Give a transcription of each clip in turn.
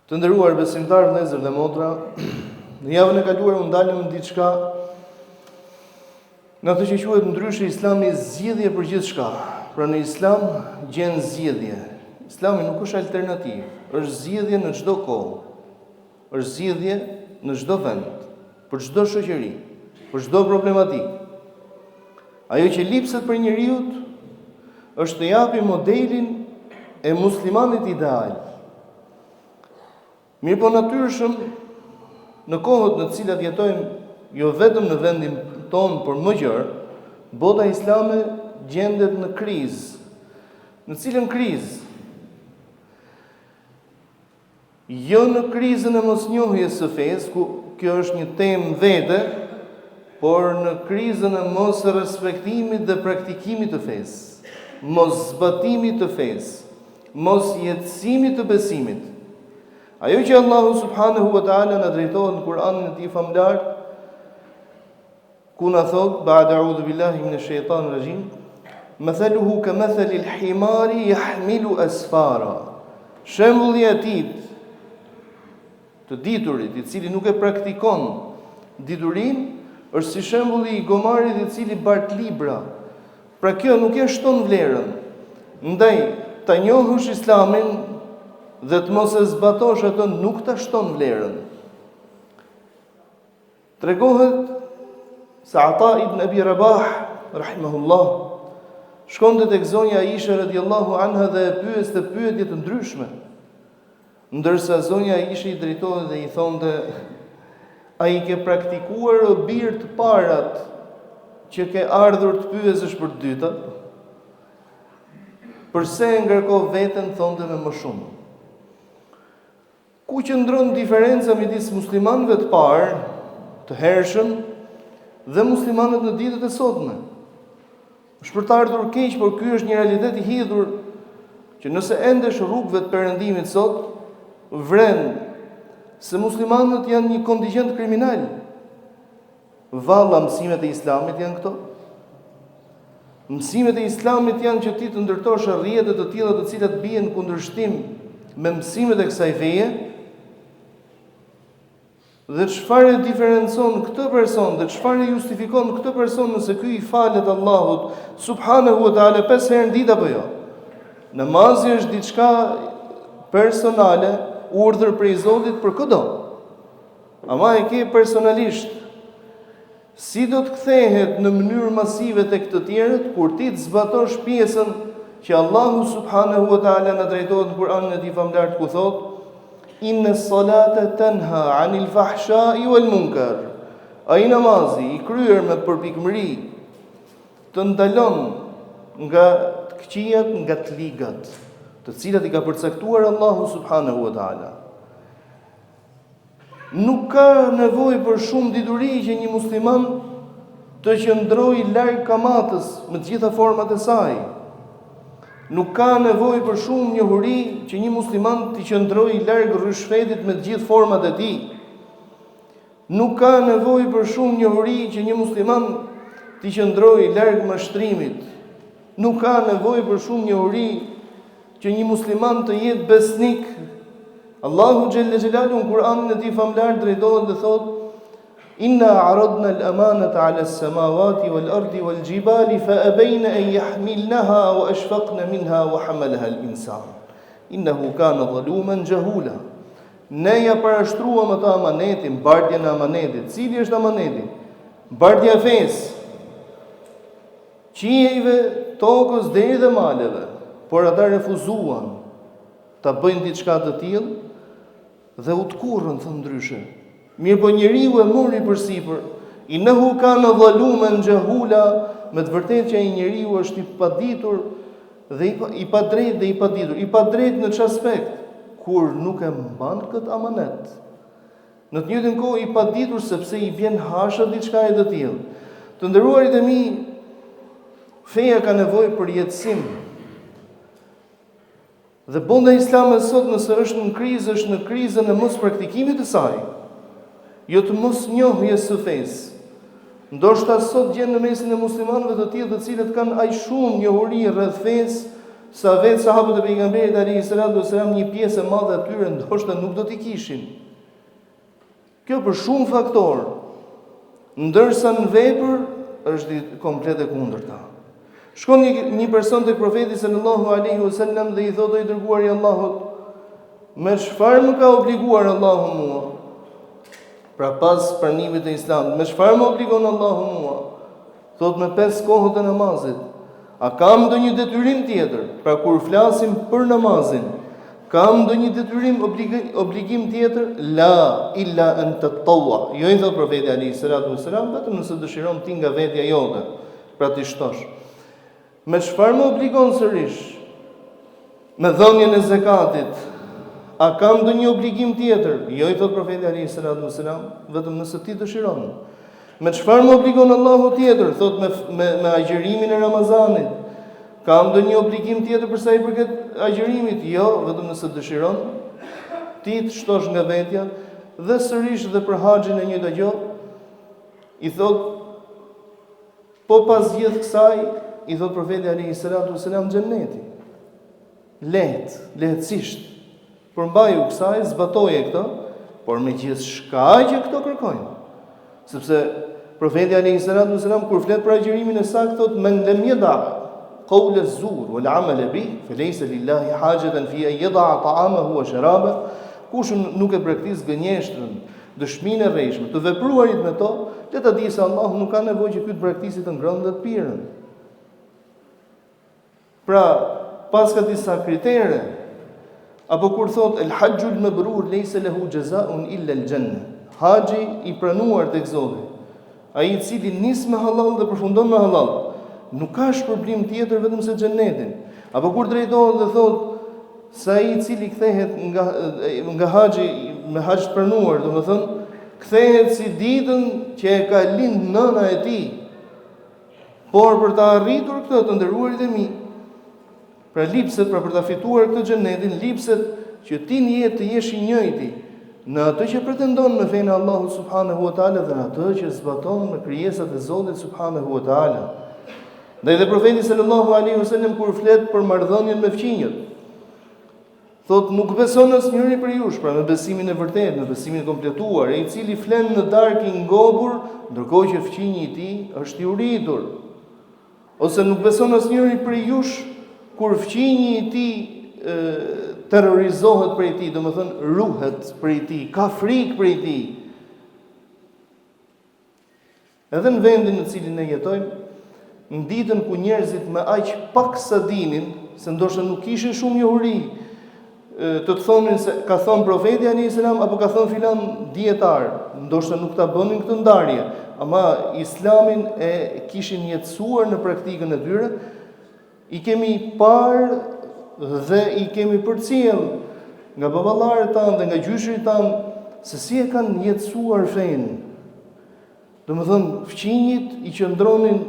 Të nderuar besimtarë, vëllezër dhe motra, në javën e kaluar u ndalëm në diçka në atë që quhet ndryshe Islami zgjidhje për gjithçka. Pra në Islam gjen zgjidhje. Islami nuk është alternativë, është zgjidhje në çdo kohë. Është zgjidhje në çdo vend, për çdo shoqëri, për çdo problematikë. Ajo që lipset për njeriu është të japi modelin e muslimanit ideal. Mirë po natyrshëm, në kohët në të cilat jetojmë, jo vetëm në vendin tonë, por më gjërë, bota islame gjendet në krizë. Në cilën krizë? Jo në krizën e mosnjohjes së fesë, ku kjo është një temë vete, por në krizën e mos respektimit dhe praktikimit të fesë, mos zbatimit të fesë, mos jetësimit të besimit. Ajo që Allahu subhanahu wa ta'ala në drejtohet në Kur'anin e tij famlar, ku na thot, ba'da a'udhu billahi minash shaitanir rajim, mathaluhu kamathali al-himari yahmilu asfara. Shembulli i atij të diturit, i cili nuk e praktikon diturinë, është si shembulli i gomarit i cili bart libra. Pra kjo nuk e shton vlerën. Ndaj ta njohësh Islamin dhe të mos e zbatosh atë nuk ta shton vlerën. Tregohet se Ata ibn Abi Rabah, rahimahullah, shkonte tek zonja Aisha radhiyallahu anha dhe e pyeste pyetje të ndryshme. Ndërsa zonja Aisha i drejtohej dhe i thonte: "A i ke praktikuar o bir të parat që ke ardhur të pyesësh për të dytat? Përse e ngarkon veten?" thonte me më shumë. Ku qëndron diferenca midis muslimanëve të parë, të hershëm, dhe muslimanët në ditët e sotme? Është për të ardhur keq, por ky është një realitet i hidhur që nëse endesh rrugëve të perëndimit sot, vren se muslimanët janë një kontingjent kriminal. Valla mësimet e Islamit janë këto. Mësimet e Islamit janë që ti të ndërtosh rrjete të tilla të cilat bien kundërshtim me mësimet e kësaj feje. Dhe çfarë diferencon këtë person dhe çfarë justifikon këtë person nëse ky i falet Allahut subhanahu wa taala 5 herë në ditë apo jo? Namazi është diçka personale, urdhër prej Zotit për çdo. Ama e ke personalisht. Si do të kthehet në mënyrë masive tek të tjerët kur ti të zbatosh pjesën që Allahu subhanahu wa taala na drejtohet në Kur'anin e tij famlar ku thotë: Inna salata tanha 'anil fahsha'i wal munkar. Ai namazi i kryer me përpikmëri të ndalon nga të këqijat, nga të ligat, të cilat i ka përcaktuar Allahu subhanahu wa taala. Nuk ka nevojë për shumë dituri që një musliman të qëndrojë larg kamatës me të gjitha format e saj. Nuk ka nevojë për shumë njohuri që një musliman të qëndrojë larg rrëshfetit me të gjithë format e tij. Nuk ka nevojë për shumë njohuri që një musliman të qëndrojë larg mashtrimit. Nuk ka nevojë për shumë njohuri që një musliman të jetë besnik. Allahu xhalla xhelalu në Kur'anin e tij famlar drejtohet dhe thotë: Inna aradna al-amanata 'ala as-samawati wal-ardi wal-jibali fa abayna an yahmilnaha wa ashfaqna minha wa hamalaha al-insan innahu kana zaluman jahula. Ne ja parashtruam atë amanetin, mbardhjen e amanetit. Cili është amaneti? Mbardhja e fesë, qiejve, tokës deri dhe maleve, por ata refuzuan ta bëjnë diçka të tillë dhe u tkurrën thënë ndryshe. Mirë po njeriu e mori përsipër. Innahu kana zaluman jahula, me të vërtetë që ai njeriu është i paditur dhe i padrejtë dhe i paditur. I padrejtë në çfarë aspekt? Kur nuk e mban këtë amanet. Në të njëjtën kohë i paditur sepse i vjen hasha diçka e të tillë. Të nderuarit e mi, feja ka nevojë për jetësim. Dhe bonda islame sot nëse është në krizë, është në krizën e mos praktikimit të saj. Jo të mos njohjes së fesë. Ndoshta sot gjen në mesin e muslimanëve të tillë të cilët kanë aq shumë njohuri rreth fesë sa vetë sahabët e pejgamberit alayhis salam një pjesë e madhe e tyre ndoshta nuk do t'i kishin. Kjo për shumë faktor, ndërsa në vepër është komplet e kundërta. Shkon një person tek profeti sallallahu alaihi wasallam dhe i thotë: "O i dërguari i Allahut, me çfarë më ka obliguar Allahu mua?" Pra pas pranimit të Islamit, me çfarë më obligon Allahu mua? Thotë me 5 kohët e namazit. A kam ndonjë detyrim tjetër? Pra kur flasim për namazin, kam ndonjë detyrim, obligim tjetër? La illa an tatawwa. Jo i thot profeti alayhi salatu wasalam, vetëm nëse dëshiron ti nga vetja jote, pra ti shtosh. Me çfarë më obligon sërish? Me dhënien e zakatit. A kam ndonjë obligim tjetër? Jo i thot profeti alayhi salatu wasalam, vetëm nëse ti dëshiron. Me çfarë më obligon Allahu tjetër? Thot me agjërimin e Ramazanit. Kam ndonjë obligim tjetër për sa i përket agjërimit? Jo, vetëm nëse dëshiron ti të shtosh nga vetja. Dhe sërish dhe për haxhin e njëjta gjë, i thot po pas gjithë kësaj, i thot profeti alayhi salatu wasalam xheneti. Lehtësisht. Përmbaju kësaj, zbatoje këto, por me gjithë shkaj që këto kërkojnë. Sepse profeti alayhi salatu wasalam kur flet për agjërimin e saktë thot men lam yada qawl az-zur wal amal bih falaysa lillahi hajatan fi an yada ta'amahu wa sharabahu. Kush nuk e braktis gënjeshtrën, dëshminë e rrejshme, të vepruarit me to, le ta di se Allahu nuk ka nevojë që ky të braktisi të ngrënë dhe të pirën. Pra, pas ka disa kritere, apo kur thot el hajjul mabrur laysa lahu jazaa'un illa al-janna. Haxhi i pranuar tek Zoti, ai i cili nis me halal dhe përfundon me halal, nuk ka shpërblim tjetër vetëm se xhenetin. Apo kur drejtohet dhe thot se ai i cili kthehet nga haxhi me haxh të pranuar, domethënë kthehet si ditën që e ka lind nëna e tij. Por për ta arritur këtë, të nderuarit e mi, pra lipset, pra për ta fituar këtë xhenetin, lipset që ti në jetë të jesh i njëjti në atë që pretendon me fenë Allahu subhanahu wa taala dhe në atë që zbaton me krijesat e Zotit subhanahu wa taala. Dhe edhe profeti sallallahu alaihi wasallam kur flet për marrëdhënien me fqinjët, thot nuk beson asnjëri për jush, pra me besimin e vërtetë, me besimin e kompletuar, i cili flen në darkë i ngobur, ndërkohë që fqinji i tij është i uritur. Ose nuk beson asnjëri për jush kur fqinji i tij terrorizohet për i tij, domethënë ruhet për i tij, ka frikë për i tij. Edhe në vendin në cilin ne jetojmë, në ditën ku njerëzit me aq pak sa dinin, se ndoshta nuk kishin shumë njohuri, të thonin se ka thënë profeti alayhis salam apo ka thënë filan dietar, ndoshta nuk ta bënin këtë ndarje, ama Islamin e kishin jetësuar në praktikën e tyre, i kemi parë dhe i kemi përcjell nga baballarët tanë dhe nga gjyshrit tanë se si e kanë jetësuar fenë. Domethënë fqinjit i qëndronin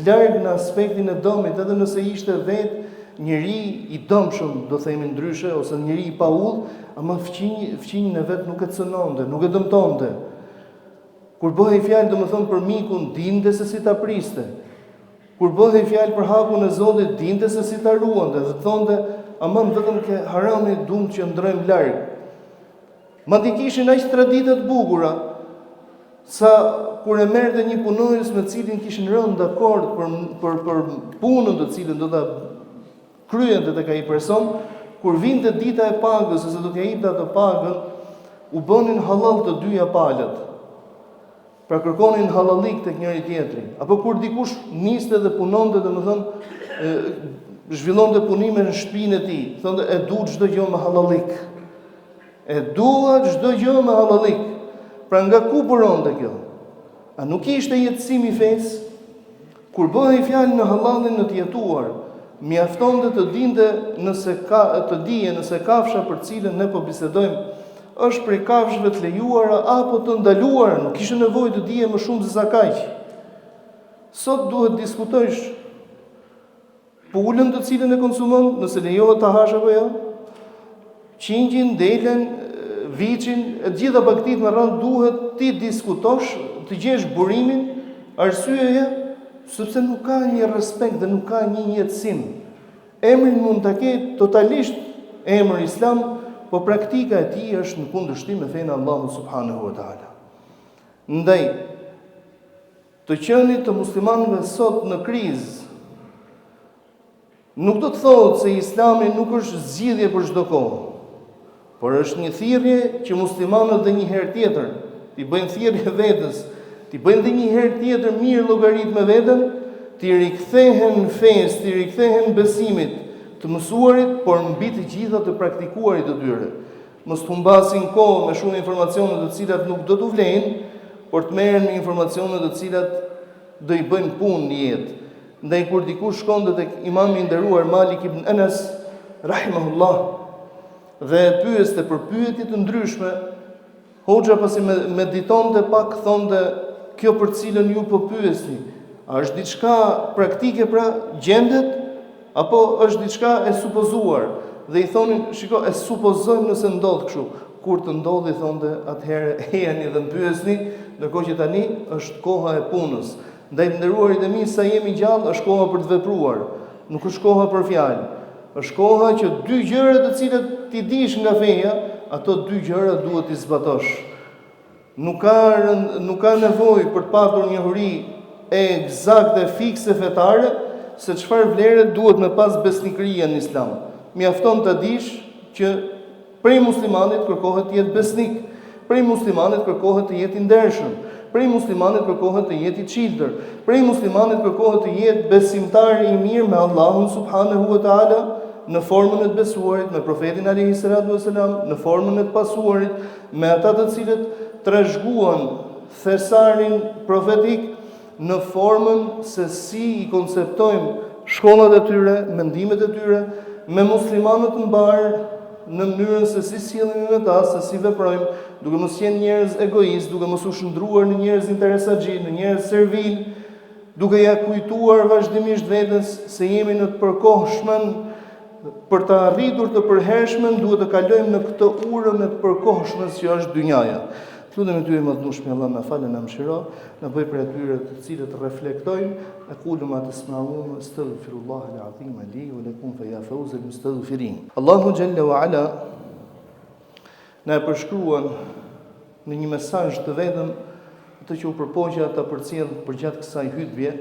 larg në aspektin e dëmit, edhe nëse ishte vetë njëri i dëmshëm, do themi ndryshe, ose njëri i paull, ama fqinjin e vet nuk e cënonte, nuk e dëmtonte. Kur bëhej fjalë domethënë për mikun, dinte se si ta priste. Kur bëhej fjalë për hakun e Zotit, dinte se si ta ruante dhe thonte, aman vetëm ke harami duam që ndrojmë larg. Madje kishin aq tradita të bukura, sa kur e merrte një punonjës me cilin kishin rënë dakord për punën të cilën do ta kryente tek ai person, kur vinte dita e pagës ose do t'ia jepte atë pagën, u bënin halal të dyja palët. Pra kërkonin halalik tek njëri tjetri. Apo kur dikush niste dhe punonte, domethënë zhvillonte punime në shtëpinë e tij, thonte e du çdo gjë me halalik. E dua çdo gjë me halalik. Pra nga ku buronte kjo? A nuk ishte jetësimi i fesë? Kur bëhej fjalë në halalin në të jetuar, mjaftonte të dinte nëse kafsha për cilën ne po bisedojmë është prej kafshëve të lejuara apo të ndaluara, nuk kishte nevojë të dije më shumë se sa kaq. Sot duhet diskutojsh pulën të cilën e konsumon, nëse lejohet ta hash apo jo, qingjin, delën, viçin, e gjitha baktit në radhë duhet ti diskutosh, të gjesh burimin, arsyeja, sepse nuk ka një respekt dhe nuk ka një njëtësim. emrin mund ta ketë totalisht emër Islam, po praktika e tij është në kundërshtim me fenë Allahu subhanahu wa taala. Ndaj të qenit të muslimanëve sot në krizë, nuk do të thotë se Islami nuk është zgjidhje për çdo kohë, por është një thirrje që muslimanët dhe një herë tjetër t'i bëjnë thirrje vetes, t'i bëjnë dhe një herë tjetër mirë llogarit me veten, t'i rikthehen fesë, t'i rikthehen besimit të mësuarit, por mbi të gjitha të praktikuarit të tyre. Mos të humbasin kohë me shumë informacione të cilat nuk do t'u vlejnë, por të merren me informacione të cilat do i bëjnë punë në jetë. Ndaj kur dikush shkonte tek imami i nderuar Malik ibn Anas rahimahullah dhe pyeste për pyetje të ndryshme, hoxha pasi meditonte pak thonte, kjo për cilën ju po pyesni, a është diçka praktike pra gjendet apo është diçka e supozuar? Dhe i thonin, shiko, e supozojmë nëse ndodh kështu. Kur të ndodhi thonte, atëherë ejani dhe më pyesni, ndërkohë që tani është koha e punës. Ndaj të nderuarit e mi, sa jemi gjallë, është koha për të vepruar, nuk është koha për fjalë. Është koha që dy gjëra të cilat ti dish nga feja, ato dy gjëra duhet t'i zbatosh. Nuk ka nevojë për të patur njohuri eksakte fikse fetare se çfarë vlere duhet me pas besnikëria në Islam. Mjafton të dish që prej muslimanit kërkohet të jetë besnik, prej muslimanit kërkohet të jetë i ndershëm, prej muslimanit kërkohet të jetë i çiltër, prej muslimanit kërkohet të jetë besimtar i mirë me Allahun subhanahu wa taala në formën e të besuarit, me profetin alayhi salatu wasalam, në formën e të pasuarit, me ata të cilët trashëguan thesarin profetik, në formën se si i konceptojmë shkollat e tyre, mendimet e tyre, me muslimanët të mbarë, në mënyrën se si sillemi me ta, se si veprojmë, duke mos qenë njerëz egoist, duke mos u shndruar në njerëz interesaxhi, në njerëz servil, duke ja kujtuar vazhdimisht vetes se jemi në të përkohshmen, për të arritur të përhershmen, duhet të kalojmë në këtë urën e të përkohshmes që është dynjaja. Lutem ty madhnushmi Allah na falë na mëshiro, na bëj për atyre të cilët reflektojnë, aqulu ma tasma'un astaghfirullah al-azim li wa lakum fa ya fawz al-mustaghfirin. Allahu jalla wa ala na përshkruan në një mesazh të vetëm atë që u përpoqja ta përcjell përgjatë kësaj hutbie,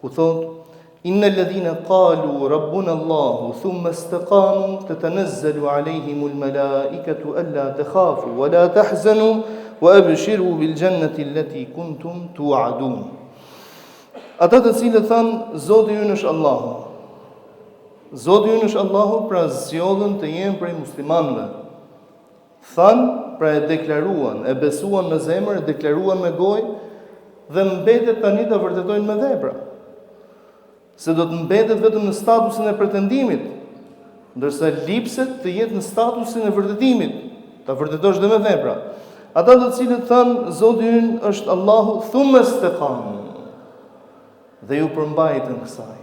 ku thotë Inna alladhina qalu rabbuna Allahu thumma istaqamu tatanazzalu alayhimul malaikatu alla takhafu wa la tahzanu wa abshiru bil jannati allati kuntum tu'adun. Ata të cilët thanë Zoti ynë është Allahu. Zoti ynë është Allahu, pra zgjodhen të jenë prej muslimanëve. Thanë, pra e deklaruan, e besuan me zemër, e deklaruan me gojë dhe mbetet tani të vërtetojnë me vepra. Se do të mbetet vetëm në statusin e pretendimit, ndërsa lipset të jetë në statusin e vërtetimit, ta vërtetosh dhe me vepra. Ata të cilët thanë Zoti ynë është Allahu, thumma istaqamu, dhe ju përmbajtën kësaj.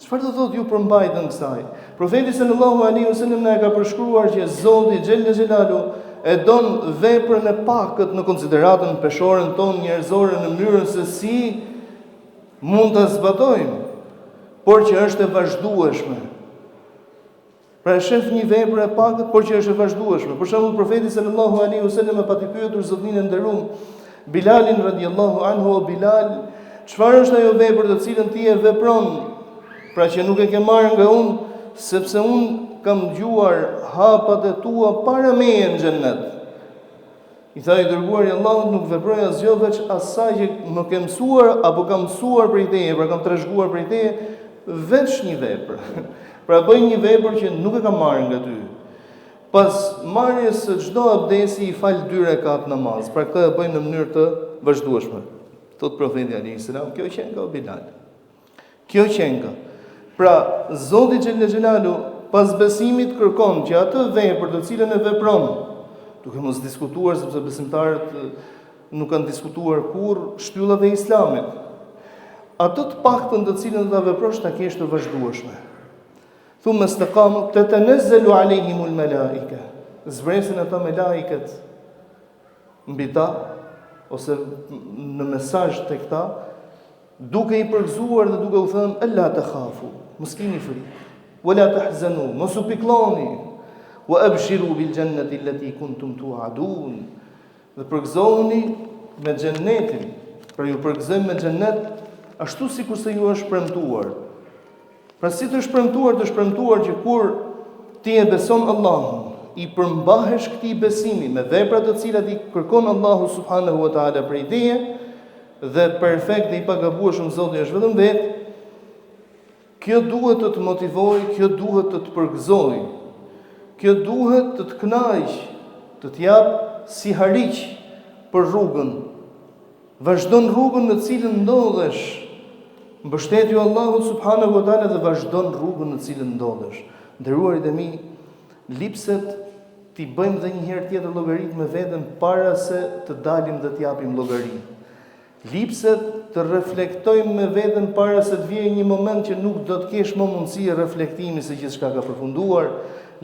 Çfarë do thotë ju përmbajtën kësaj? Profeti sallallahu alaihi wasallam na ka përshkruar që Zoti xhella xhelalu e don veprën e pakët në konsideratën peshoren tonë njerëzore në mënyrën se si mund të zbatojmë, por që është e vazhdueshme. Pra e shef një vepër e pakët, por që është e vazhdueshme. Për shembull, profeti sallallahu alaihi wasallam e pati pyetur zotnin e nderuar Bilalin radhiyallahu anhu, o Bilal, çfarë është ajo vepër të cilën ti e vepron, pra që nuk e ke marrë nga unë, sepse unë kam dëgjuar hapat e tua para meje në xhennet. I tha i dërguari i Allahut, nuk veproj asgjë veç asaj që më ke mësuar apo kam mësuar prej teje, pra kam trashëguar prej teje veç një vepër. Pra bëj një vepër që nuk e kam marrë nga ty. Pas marrjes së çdo abdesi i fal 2 rekat namaz. Pra këtë e bëj në mënyrë të vazhdueshme. Thot profeti alayhis salam, kjo që nga Bilal. Kjo që nga. Pra Zoti xhella xhelalu pas besimit kërkon që atë vepër të cilën e vepron, duke mos diskutuar, sepse besimtarët nuk kanë diskutuar kurrë shtyllat e Islamit. Ato të paktën të cilën do ta veprosh ta kesh të vazhdueshme. Thumma istaqamu tatanazzalu alayhimul malaika. Zbresin ata melaiket mbi ta ose në mesazh tek ta, duke i përgëzuar dhe duke u thënë alla takhafu, mos keni frikë. wala tahzanu, mos u piklloni, wa abshiru bil jannati allati kuntum tu'adun. Dhe përgëzohuni me xhennetin, pra ju përgëzojmë me xhennet ashtu sikur se ju është premtuar. Pra si të është premtuar që kur ti e beson Allahun, i përmbahesh këtij besimi me veprat të cilat i kërkon Allahu subhanahu wa taala prej teje, dhe perfekt dhe i pagabueshëm Zoti është vetëm vetë. Kjo duhet të të motivojë, kjo duhet të të përgëzojë, kjo duhet të të kënaqë, të të jap si hariq për rrugën. Vazhdon rrugën në cilën ndodhesh. Mbështetju Allahu subhanahu wa taala dhe vazhdon rrugën në cilën ndodhesh. Nderuarit e mi, lipset t'i bëjmë dhe një herë tjetër llogarit me veten para se të dalim dhe t'japim llogari. Lipset të reflektojmë me veten para se të vijë një moment që nuk do të kesh më mundësi reflektimi se gjithçka ka përfunduar.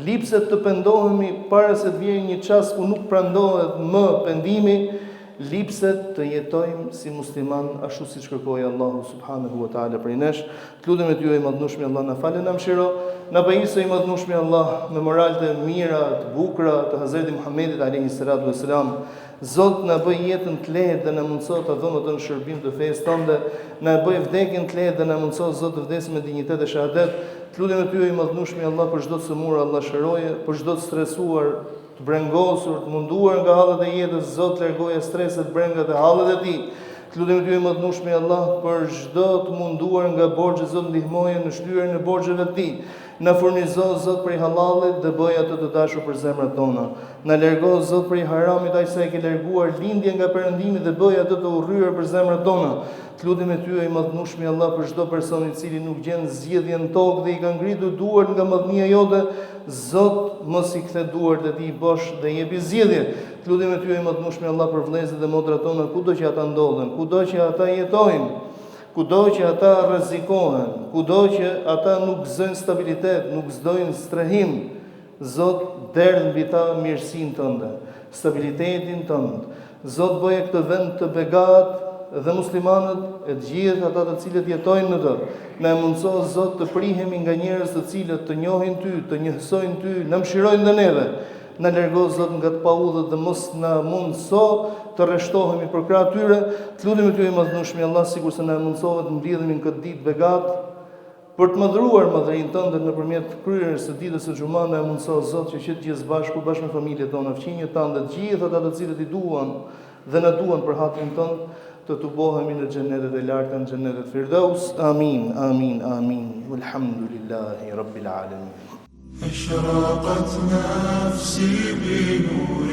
Lipset të pendohemi para se të vijë një çast ku nuk prandohet më pendimi. Lipset të jetojmë si musliman ashtu siç kërkoi Allahu subhanahu wa taala prej nesh. Lutem e ty i madhnueshmi Allah na falë, na mëshiro, na bëjë i madhnueshmi Allah me moral të mira, të bukura të Hazreti Muhamedit alayhi salatu wassalam. Zot na bëj jetën të lehtë dhe na mundëso të dhëmë të në shërbim të fesë tënde, na bëj vdekjen të lehtë dhe na mundëso Zot të vdesim me dinjitet dhe shahadet. Të lutem e ty i madhnueshmi Allah për çdo sëmurë Allah shëroje, për çdo të stresuar, të brengosur, të munduar nga hallet e jetës, Zot largoje streset, brengat e hallet e tij. Të lutem ty i madhnueshmi Allah për çdo të munduar nga borxhe, Zot ndihmoje në shtyrjen e borxheve të tij. Na furnizo Zot prej halallit dhe bëj atë të dashur për zemrat tona. Na largo Zot prej haramit, aq sa e ke larguar lindje nga perëndimi dhe bëj atë të urryer për zemrat tona. Të lutem e ty i madhnueshmi Allah për çdo person i cili nuk gjen zgjedhje në tokë dhe i ka ngritur duart nga madhnia jote, Zot mos i kthe duart e tij bosh dhe jepi zgjedhje. Të lutem e ty i madhnueshmi Allah për vëllezërit dhe motrat tona kudo që ata ndodhen, kudo që ata jetojnë, kudo që ata rrezikohen, kudo që ata nuk gëzojnë stabilitet, nuk gëzojnë strehim, Zot derdh mbi ta mirësinë tënde, stabilitetin tënd. Zot bëje këtë vend të begat dhe muslimanët e të gjithë ata të cilët jetojnë në të. Na mundso Zot të prihemi nga njerëz të cilët të njohin ty, të njësojnë ty, na mëshirojnë dhe neve. Na largo Zot nga të paudhët dhe mos na mundso të rreshtohemi për krah tyre. Të lutem ty i madhnueshmi Allah, sikur se na mundsohet të mblidhemi në këtë ditë begat për të madhruar madhërinë tënde nëpërmjet kryerjes së ditës së xuman. Na mundso Zot që të gjithë bashku bashkë me familjet tona, fëmijët tanë, të gjithë ata të cilët i duan dhe na duan për hatrin tënd, të tubohemi në xhenetet e larta, në xhenetet Firdaus. Amin, amin, amin. Walhamdulillahi rabbil alamin. أشرقت نفسي بنور